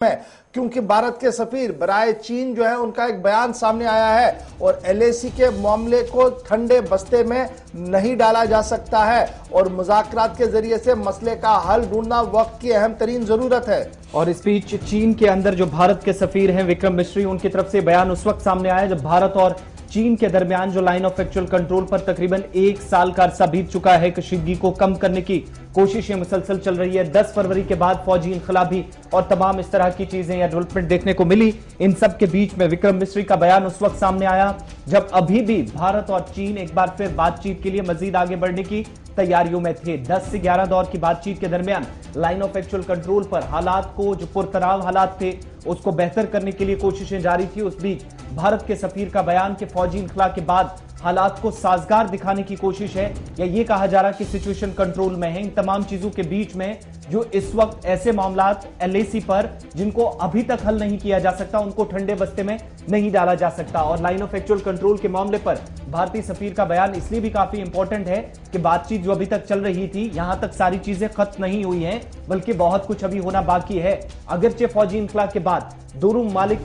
में, क्योंकि भारत के सफीर बराए चीन जो है उनका एक बयान सामने आया है और एलएसी के मामले को ठंडे बस्ते में नहीं डाला जा सकता है और मुज़ाकरात के जरिए से मसले का हल ढूंढना वक्त की अहम तरीन जरूरत है। और इस बीच चीन के अंदर जो भारत के सफीर हैं विक्रम मिश्री, उनकी तरफ से बयान उस वक्त सामने आया जब भारत और चीन के दरमियान जो लाइन ऑफ एक्चुअल कंट्रोल पर तकरीबन 1 साल का अरसा बीत चुका है, कशीदगी को कम करने की कोशिशें मुसलसल चल रही है। 10 फरवरी के बाद फौजी इनकलाबी और तमाम इस तरह की चीजें या डेवलपमेंट देखने को मिली। इन सब के बीच में विक्रम मिश्री का बयान उस वक्त सामने आया जब अभी भी भारत और चीन एक बार फिर बातचीत के लिए मजीद आगे बढ़ने की तैयारियों में थे। 10 से 11 दौर की बातचीत के दरमियान लाइन ऑफ एक्चुअल कंट्रोल पर हालात को, जो पुरतनाव हालात थे, उसको बेहतर करने के लिए कोशिशें जारी थी। उस बीच भारत के सफीर का बयान कि फौजी इनखला के बाद हालात को साजगार दिखाने की कोशिश है या ये कहा जा रहा कि सिचुएशन कंट्रोल में है। इन तमाम चीजों के बीच में जो इस वक्त ऐसे मामलात एलएसी पर जिनको अभी तक हल नहीं किया जा सकता, उनको ठंडे बस्ते में नहीं डाला जा सकता। और लाइन ऑफ एक्चुअल कंट्रोल के मामले पर भारतीय सफीर का बयान इसलिए भी काफी इंपॉर्टेंट है कि बातचीत जो अभी तक चल रही थी, यहां तक सारी चीजें खत्म नहीं हुई हैं, बल्कि बहुत कुछ अभी होना बाकी है। अगरचे फौजी इनखला के बाद दोनों ममालिक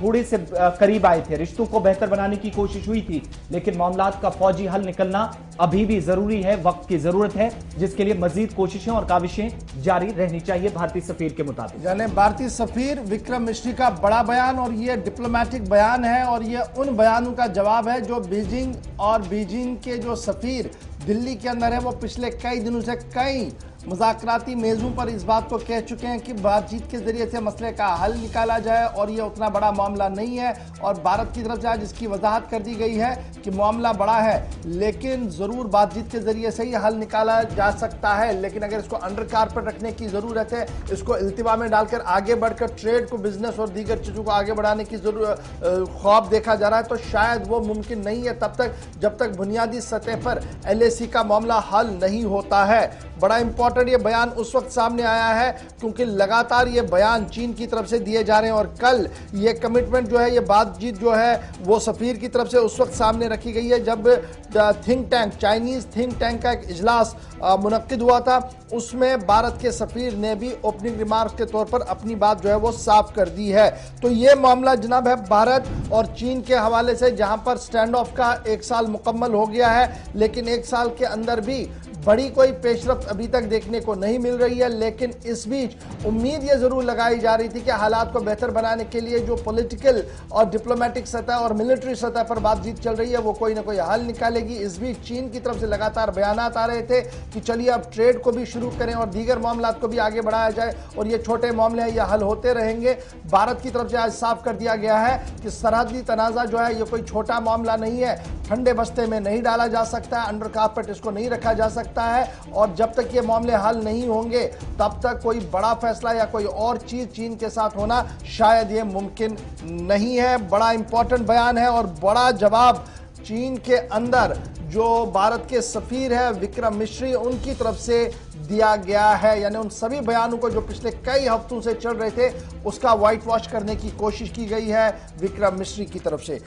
थोड़े से करीब आए थे, रिश्तों को बेहतर बनाने की कोशिश हुई थी, लेकिन मामलात का फौजी हल निकलना अभी भी जरूरी है, वक्त की जरूरत है, जिसके लिए मजीद कोशिशें और काविशें जारी रहनी चाहिए भारतीय सफीर के मुताबिक। यानी भारतीय सफीर विक्रम मिश्री का बड़ा बयान और ये डिप्लोमेटिक बयान है और ये उन बयानों का जवाब है जो बीजिंग के जो सफीर दिल्ली के अंदर है वो पिछले कई दिनों से कई मुज़ाकराती मेज़ों पर इस बात को कह चुके हैं कि बातचीत के जरिए से मसले का हल निकाला जाए और ये उतना बड़ा मामला नहीं है। और भारत की तरफ से आज इसकी वजाहत कर दी गई है कि मामला बड़ा है, लेकिन ज़रूर बातचीत के जरिए से ही हल निकाला जा सकता है। लेकिन अगर इसको अंडर कारपेट रखने की ज़रूरत है, इसको इल्तिवा में डालकर आगे बढ़कर ट्रेड को, बिजनेस और दीगर चीज़ों को आगे बढ़ाने की ख्वाब देखा जा रहा है, तो शायद वो मुमकिन नहीं है तब तक जब तक बुनियादी सतह पर एलएसी का मामला हल नहीं होता है। बड़ा इंपॉर्टेंट ये बयान उस वक्त सामने आया है क्योंकि लगातार ये बयान चीन की तरफ से दिए जा रहे हैं और कल ये कमिटमेंट जो है, ये बातचीत जो है वो सफीर की तरफ से उस वक्त सामने रखी गई है जब think tank, Chinese think tank का एक इजलास मुनक्किद हुआ था। उसमें भारत के सफीर ने भी ओपनिंग रिमार्क्स के तौर पर अपनी बात जो है वो साफ कर दी है। तो ये मामला जनाब है भारत और चीन के हवाले से, जहां पर स्टैंड ऑफ का 1 साल मुकम्मल हो गया है, लेकिन 1 साल के अंदर भी बड़ी कोई पेशरफ्त अभी तक देखने को नहीं मिल रही है। लेकिन इस बीच उम्मीद ये जरूर लगाई जा रही थी कि हालात को बेहतर बनाने के लिए जो पॉलिटिकल और डिप्लोमेटिक सतह और मिलिट्री सतह पर बातचीत चल रही है वो कोई ना कोई हल निकालेगी। इस बीच चीन की तरफ से लगातार बयानात आ रहे थे कि चलिए अब ट्रेड को भी शुरू करें और दीगर मामलात को भी आगे बढ़ाया जाए और ये छोटे मामले हैं, ये हल होते रहेंगे। भारत की तरफ से आज साफ कर दिया गया है कि सरहदी तनाज़ा जो है ये कोई छोटा मामला नहीं है, ठंडे बस्ते में नहीं डाला जा सकता है, अंडर कारपेट इसको नहीं रखा जा सकता है। और जब तक ये मामले हल नहीं होंगे तब तक कोई बड़ा फैसला या कोई और चीज चीन के साथ होना शायद ये मुमकिन नहीं है। बड़ा इंपॉर्टेंट बयान है और बड़ा जवाब चीन के अंदर जो भारत के सफीर है विक्रम मिश्री, उनकी तरफ से दिया गया है। यानी उन सभी बयानों को जो पिछले कई हफ्तों से चल रहे थे उसका व्हाइट वॉश करने की कोशिश की गई है विक्रम मिश्री की तरफ से।